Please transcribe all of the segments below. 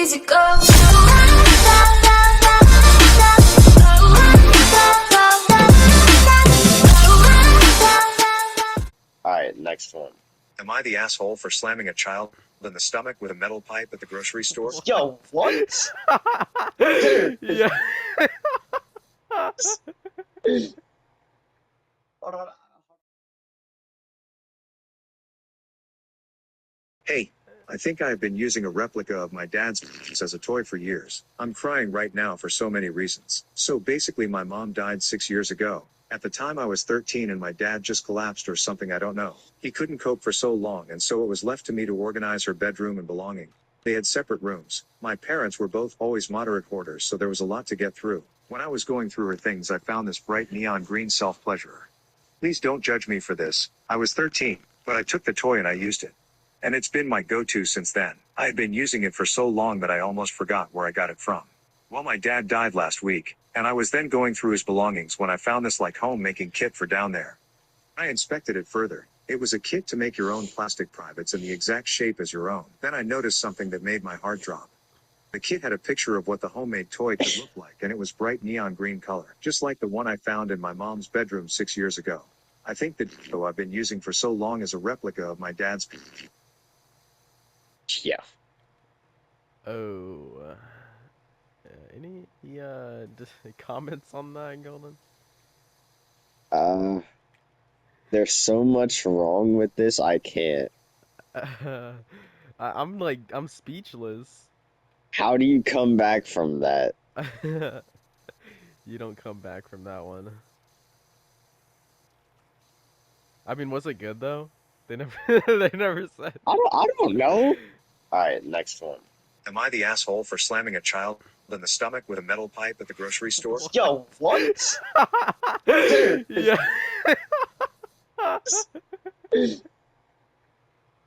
easy go. Alright, next one. Am I the asshole for slamming a child in the stomach with a metal pipe at the grocery store? Yo, what? Yeah. Hold on. Hey, I think I have been using a replica of my dad's as a toy for years. I'm crying right now for so many reasons. So basically my mom died 6 years ago. At the time I was 13 and my dad just collapsed or something, I don't know. He couldn't cope for so long and so it was left to me to organize her bedroom and belonging. They had separate rooms. My parents were both always moderate hoarders, so there was a lot to get through. When I was going through her things I found this bright neon green self-pleasurer. Please don't judge me for this. I was 13, but I took the toy and I used it. And it's been my go-to since then. I had been using it for so long that I almost forgot where I got it from. Well, my dad died last week, and I was then going through his belongings when I found this like homemaking kit for down there. I inspected it further. It was a kit to make your own plastic privates in the exact shape as your own. Then I noticed something that made my heart drop. The kit had a picture of what the homemade toy could look like, and it was bright neon green color, just like the one I found in my mom's bedroom 6 years ago. I think the dildo I've been using for so long is a replica of my dad's. Yeah. Oh. Any comments on that, Golden? There's so much wrong with this, I can't. I'm speechless. How do you come back from that? You don't come back from that one. I mean, was it good though? They never they never said. I don't know. Alright, next one. Am I the asshole for slamming a child in the stomach with a metal pipe at the grocery store? Yo, what? Yeah.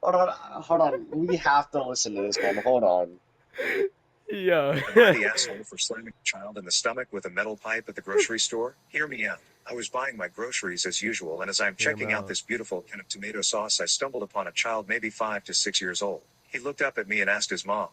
Hold on. We have to listen to this one. Hold on. Yeah. Am I the asshole for slamming a child in the stomach with a metal pipe at the grocery store? Hear me out. I was buying my groceries as usual, and as I'm checking out this beautiful can of tomato sauce, I stumbled upon a child maybe 5 to 6 years old. He looked up at me and asked his mom,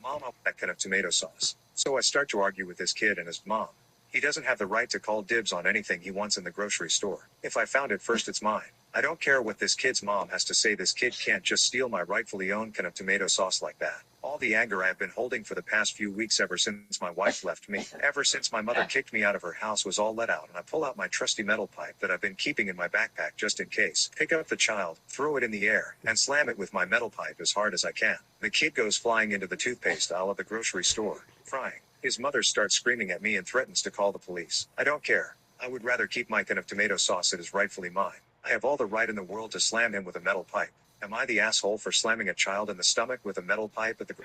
"Mom, I want that can of tomato sauce." So I start to argue with this kid and his mom. He doesn't have the right to call dibs on anything he wants in the grocery store. If I found it first, it's mine. I don't care what this kid's mom has to say. This kid can't just steal my rightfully owned can of tomato sauce like that. All the anger I've been holding for the past few weeks ever since my wife left me, ever since my mother kicked me out of her house, was all let out, and I pull out my trusty metal pipe that I've been keeping in my backpack just in case, pick up the child, throw it in the air, and slam it with my metal pipe as hard as I can. The kid goes flying into the toothpaste aisle of the grocery store, crying. His mother starts screaming at me and threatens to call the police. I don't care. I would rather keep my can of tomato sauce. It is rightfully mine. I have all the right in the world to slam him with a metal pipe. Am I the asshole for slamming a child in the stomach with a metal pipe at the...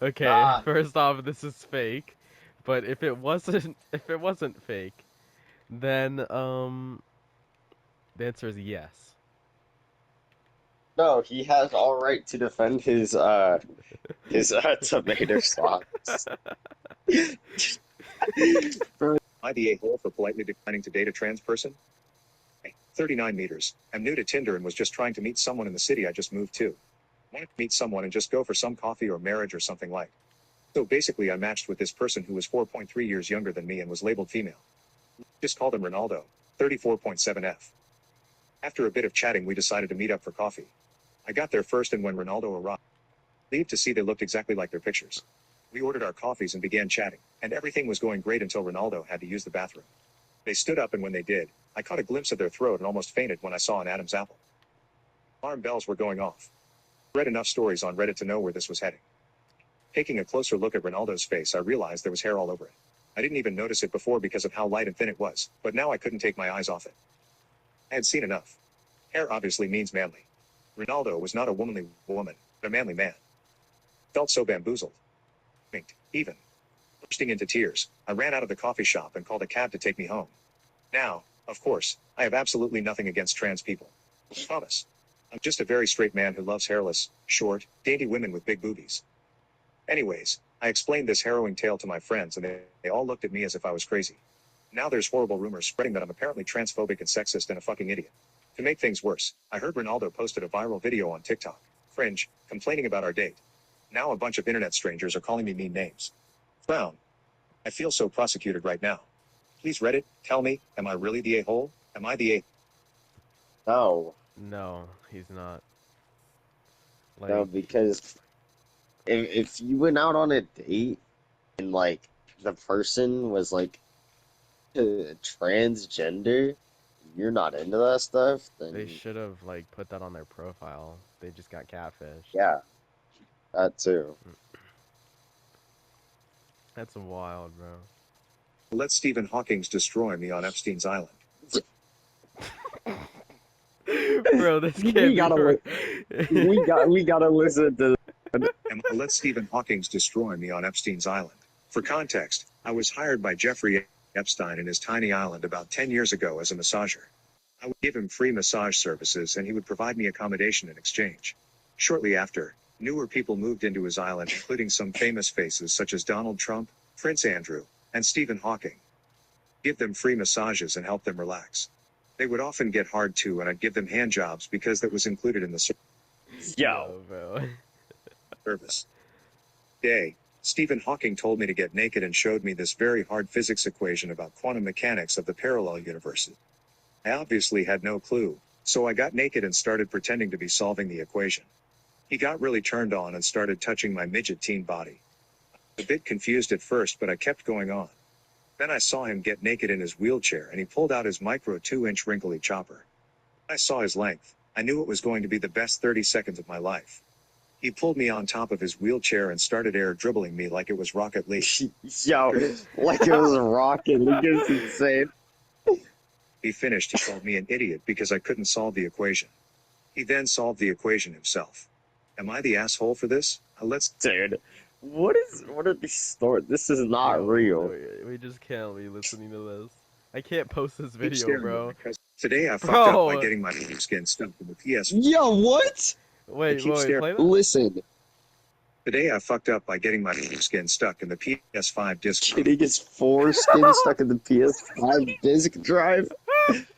Okay, first off, this is fake. But if it wasn't fake, then the answer is yes. No, he has all right to defend his tomato sauce. Am I the a-hole for politely declining to date a trans person? 39 meters. I'm new to Tinder and was just trying to meet someone in the city I just moved to. Wanted to meet someone and just go for some coffee or marriage or something like. So basically I matched with this person who was 4.3 years younger than me and was labeled female. Just called him Ronaldo, 34.7F. After a bit of chatting we decided to meet up for coffee. I got there first, and when Ronaldo arrived, relieved to see they looked exactly like their pictures. We ordered our coffees and began chatting, and everything was going great until Ronaldo had to use the bathroom. They stood up, and when they did, I caught a glimpse of their throat and almost fainted when I saw an Adam's apple. Alarm bells were going off. I read enough stories on Reddit to know where this was heading. Taking a closer look at Ronaldo's face, I realized there was hair all over it. I didn't even notice it before because of how light and thin it was, but now I couldn't take my eyes off it. I had seen enough. Hair obviously means manly. Ronaldo was not a womanly woman, but a manly man. Felt so bamboozled. Winked, even. Bursting into tears, I ran out of the coffee shop and called a cab to take me home. Now, of course, I have absolutely nothing against trans people. I promise. I'm just a very straight man who loves hairless, short, dainty women with big boobies. Anyways, I explained this harrowing tale to my friends and they all looked at me as if I was crazy. Now there's horrible rumors spreading that I'm apparently transphobic and sexist and a fucking idiot. To make things worse, I heard Ronaldo posted a viral video on TikTok, cringe, complaining about our date. Now a bunch of internet strangers are calling me mean names. Clown. I feel so prosecuted right now. Please Reddit, tell me, am I really the a-hole? Am I the a... No, No, he's not. no, Like, because if you went out on a date and like the person was like transgender, you're not into that stuff, they then should have like put that on their profile. They just got catfished. yeah, that too. That's wild, bro. Let Stephen Hawking's destroy me on Epstein's Island. Bro, this We can't gotta we gotta listen to. And let Stephen Hawking's destroy me on Epstein's Island. For context, I was hired by Jeffrey Epstein in his tiny island about 10 years ago as a massager. I would give him free massage services and he would provide me accommodation in exchange. Shortly after, newer people moved into his island, including some famous faces such as Donald Trump, Prince Andrew, and Stephen Hawking. Give them free massages and help them relax. They would often get hard too, and I'd give them hand jobs because that was included in the Yo, bro. service. Day, Stephen Hawking told me to get naked and showed me this very hard physics equation about quantum mechanics of the parallel universes. I obviously had no clue, so I got naked and started pretending to be solving the equation. He got really turned on and started touching my midget teen body. I was a bit confused at first, but I kept going on. Then I saw him get naked in his wheelchair and he pulled out his micro 2-inch wrinkly chopper. When I saw his length, I knew it was going to be the best 30 seconds of my life. He pulled me on top of his wheelchair and started air dribbling me like it was Rocket League. yo, like it was a rocket. League is insane. He finished, he called me an idiot because I couldn't solve the equation. He then solved the equation himself. Am I the asshole for this? Dude, what are these stories? This is not Yo, real. we just can't be listening to this. I can't post this Keep video, staring bro. at my cousin. Today I fucked up by Bro. getting my skin stuck in the PS. Yo, what? Wait, keep staring. play that? Listen, Today I fucked up by getting my skin stuck in the PS5 disc. getting his foreskin stuck in the PS5 disc drive.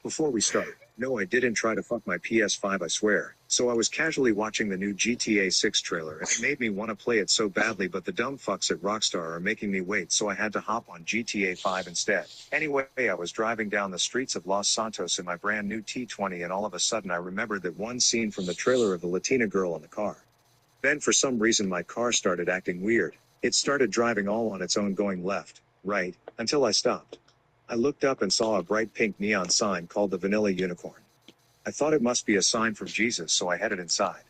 Before we start, no, I didn't try to fuck my PS5, I swear. So I was casually watching the new GTA 6 trailer and it made me want to play it so badly, but the dumb fucks at Rockstar are making me wait, so I had to hop on GTA 5 instead. Anyway, I was driving down the streets of Los Santos in my brand new T20 and all of a sudden I remembered that one scene from the trailer of the Latina girl in the car. Then for some reason my car started acting weird. It started driving all on its own going left, right, until I stopped. I looked up and saw a bright pink neon sign called the Vanilla Unicorn. I thought it must be a sign from Jesus, so I headed inside.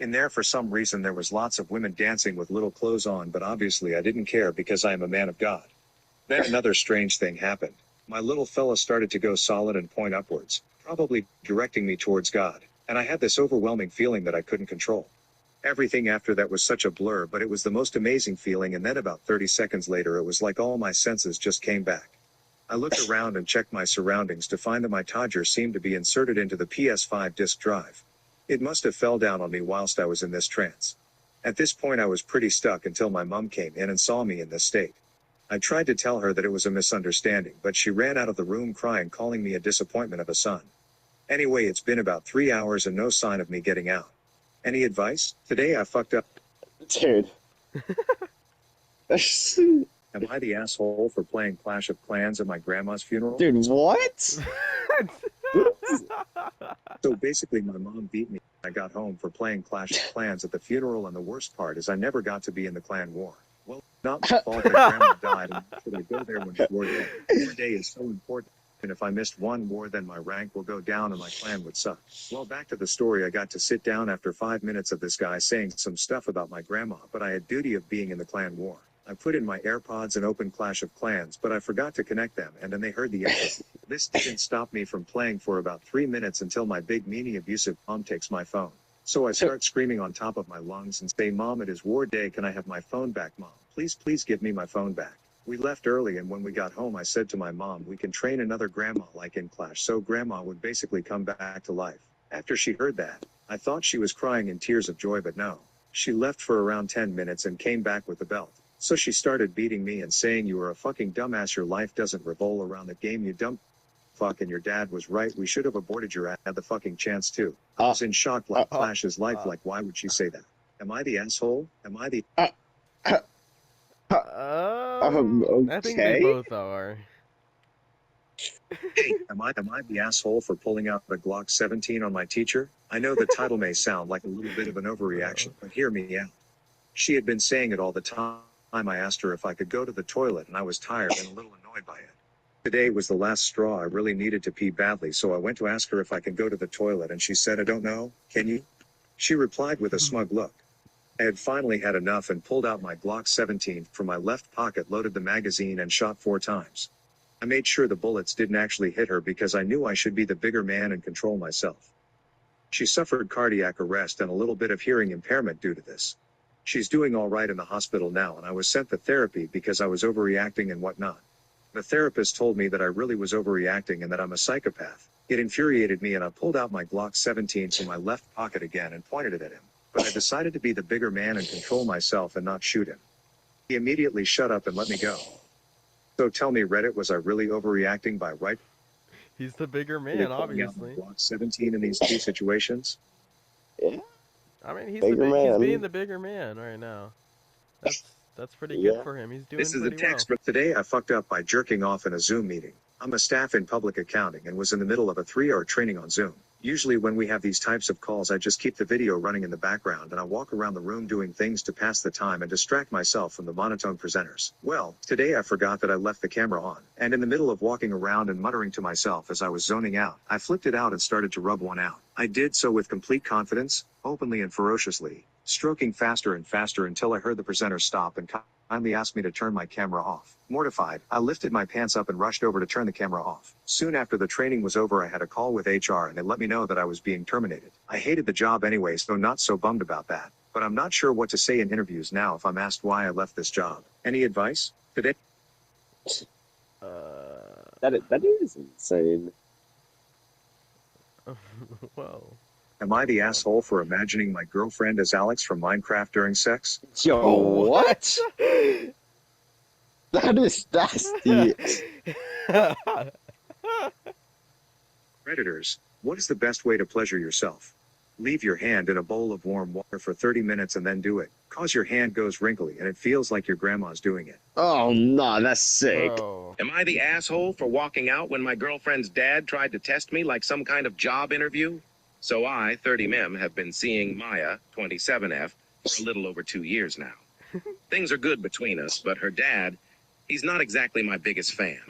In there for some reason there was lots of women dancing with little clothes on, but obviously I didn't care because I am a man of God. Then another strange thing happened. My little fella started to go solid and point upwards, probably directing me towards God, and I had this overwhelming feeling that I couldn't control. Everything after that was such a blur, but it was the most amazing feeling, and then about 30 seconds later it was like all my senses just came back. I looked around and checked my surroundings to find that my Todger seemed to be inserted into the PS5 disk drive. It must have fell down on me whilst I was in this trance. At this point I was pretty stuck until my mum came in and saw me in this state. I tried to tell her that it was a misunderstanding, but she ran out of the room crying, calling me a disappointment of a son. Anyway, it's been about 3 hours and no sign of me getting out. Any advice? Today I fucked up. Dude. Am I the asshole for playing Clash of Clans at my grandma's funeral? Dude, what? So basically my mom beat me when I got home for playing Clash of Clans at the funeral, and the worst part is I never got to be in the clan war. Well, not my fault that grandma died, and should I go there when it's war day? War day is so important, and if I missed one war then my rank will go down and my clan would suck. Well, back to the story. I got to sit down after 5 minutes of this guy saying some stuff about my grandma, but I had duty of being in the clan war. I put in my AirPods and opened Clash of Clans, but I forgot to connect them, and then they heard the echo. This didn't stop me from playing for about 3 minutes until my big meanie abusive mom takes my phone. So I start screaming on top of my lungs and say, "Mom, it is war day, can I have my phone back, Mom? Please give me my phone back." We left early, and when we got home I said to my mom, we can train another grandma like in Clash, so grandma would basically come back to life. After she heard that, I thought she was crying in tears of joy, but no. She left for around 10 minutes and came back with the belt. So she started beating me and saying, "You are a fucking dumbass, your life doesn't revolve around the game, you dumb fuck, and your dad was right, we should have aborted your ass, had the fucking chance too." I was in shock, like Clash is life, like why would she say that? Am I the asshole? Am I the I think they Okay. both are. Hey, am I the asshole for pulling out a Glock 17 on my teacher? I know the title may sound like a little bit of an overreaction, but hear me out. She had been saying it all the time. I asked her if I could go to the toilet and I was tired and a little annoyed by it. Today was the last straw. I really needed to pee badly, so I went to ask her if I could go to the toilet and she said, I don't know, can you? She replied with a smug look. I had finally had enough and pulled out my Glock 17 from my left pocket, loaded the magazine, and shot 4 times. I made sure the bullets didn't actually hit her because I knew I should be the bigger man and control myself. She suffered cardiac arrest and a little bit of hearing impairment due to this. She's doing all right in the hospital now, and I was sent to therapy because I was overreacting and whatnot. The therapist told me that I really was overreacting and that I'm a psychopath. It infuriated me, and I pulled out my Glock 17 from my left pocket again and pointed it at him. But I decided to be the bigger man and control myself and not shoot him. He immediately shut up and let me go. So tell me, Reddit, was I really overreacting by He's the bigger rightfully man, pulling out my obviously. Glock 17 in these two situations? Yeah. I mean, Bigger he's being man. the bigger man right now. That's pretty good Yeah. for him. He's This doing is a pretty well. text, but today I fucked up by jerking off in a Zoom meeting. I'm a staff in public accounting and was in the middle of a 3-hour training on Zoom. Usually when we have these types of calls, I just keep the video running in the background and I walk around the room doing things to pass the time and distract myself from the monotone presenters. Well, today I forgot that I left the camera on, and in the middle of walking around and muttering to myself as I was zoning out, I flipped it out and started to rub one out. I did so with complete confidence, openly and ferociously, stroking faster and faster until I heard the presenter stop and kindly asked me to turn my camera off. Mortified, I lifted my pants up and rushed over to turn the camera off. Soon after the training was over, I had a call with HR and they let me know that I was being terminated. I hated the job anyway, so not so bummed about that. But I'm not sure what to say in interviews now if I'm asked why I left this job. Any advice? Today? That is insane. Well, Am I the asshole for imagining my girlfriend as Alex from Minecraft during sex? Yo, what? That's the Predators, what is the best way to pleasure yourself? Leave your hand in a bowl of warm water for 30 minutes and then do it. Cause your hand goes wrinkly and it feels like your grandma's doing it. Oh no, that's sick. Bro. Am I the asshole for walking out when my girlfriend's dad tried to test me like some kind of job interview? So I, 30mm, have been seeing Maya, 27F, for a little over 2 years now. Things are good between us, but her dad, he's not exactly my biggest fan.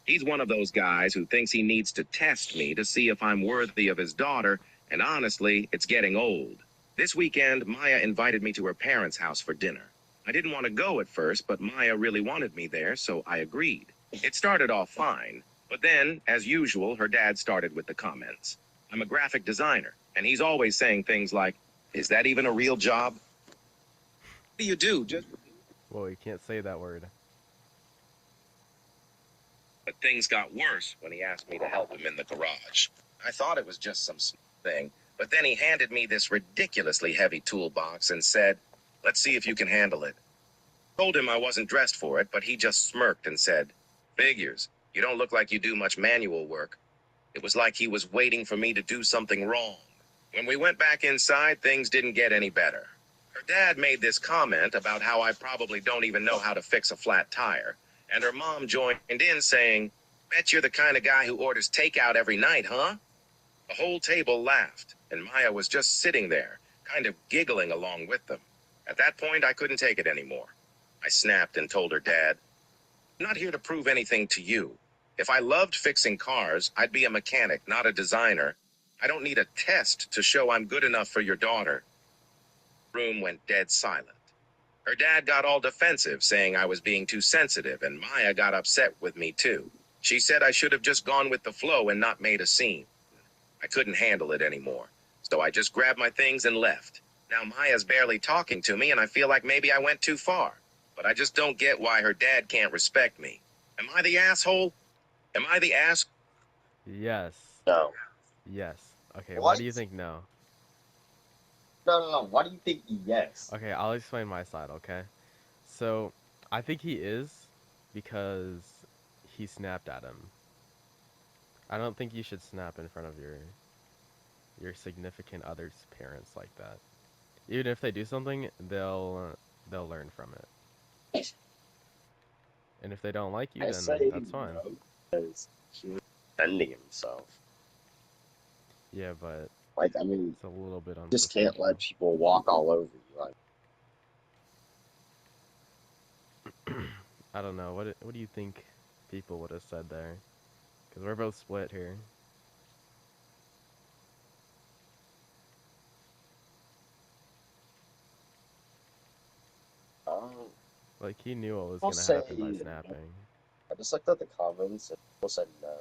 He's one of those guys who thinks he needs to test me to see if I'm worthy of his daughter, and honestly, it's getting old. This weekend, Maya invited me to her parents' house for dinner. I didn't want to go at first, but Maya really wanted me there, so I agreed. It started off fine, but then, as usual, her dad started with the comments. I'm a graphic designer, and he's always saying things like, "Is that even a real job? What do you do? Just..." Whoa, you can't say that word. But things got worse when he asked me to help him in the garage. I thought it was just some small thing, but then he handed me this ridiculously heavy toolbox and said, "Let's see if you can handle it." Told him I wasn't dressed for it, but he just smirked and said, "Figures. You don't look like you do much manual work." It was like he was waiting for me to do something wrong. When we went back inside, things didn't get any better. Her dad made this comment about how I probably don't even know how to fix a flat tire, and her mom joined in saying, "Bet you're the kind of guy who orders takeout every night, huh?" The whole table laughed, and Maya was just sitting there, kind of giggling along with them. At that point, I couldn't take it anymore. I snapped and told her dad, "I'm not here to prove anything to you. If I loved fixing cars, I'd be a mechanic, not a designer. I don't need a test to show I'm good enough for your daughter." The room went dead silent. Her dad got all defensive, saying I was being too sensitive, and Maya got upset with me too. She said I should have just gone with the flow and not made a scene. I couldn't handle it anymore, so I just grabbed my things and left. Now Maya's barely talking to me, and I feel like maybe I went too far. But I just don't get why her dad can't respect me. Am I the asshole? Am I the ass? Yes. No. Yes. Okay, why What? do you think no? No. Why do you think yes? Okay, I'll explain my side, okay? So, I think he is because he snapped at him. I don't think you should snap in front of your significant other's parents like that. Even if they do something, they'll learn from it. And if they don't like you, I then say that's fine. no because he was defending himself. Yeah, but Like, I mean, it's a little bit just can't let unprofessional. people walk all over you. Like, I don't know. What do you think people would have said there? Because we're both split here. um, Like he knew what was I'll gonna say happen by no. snapping. I just looked at the comments and people said no.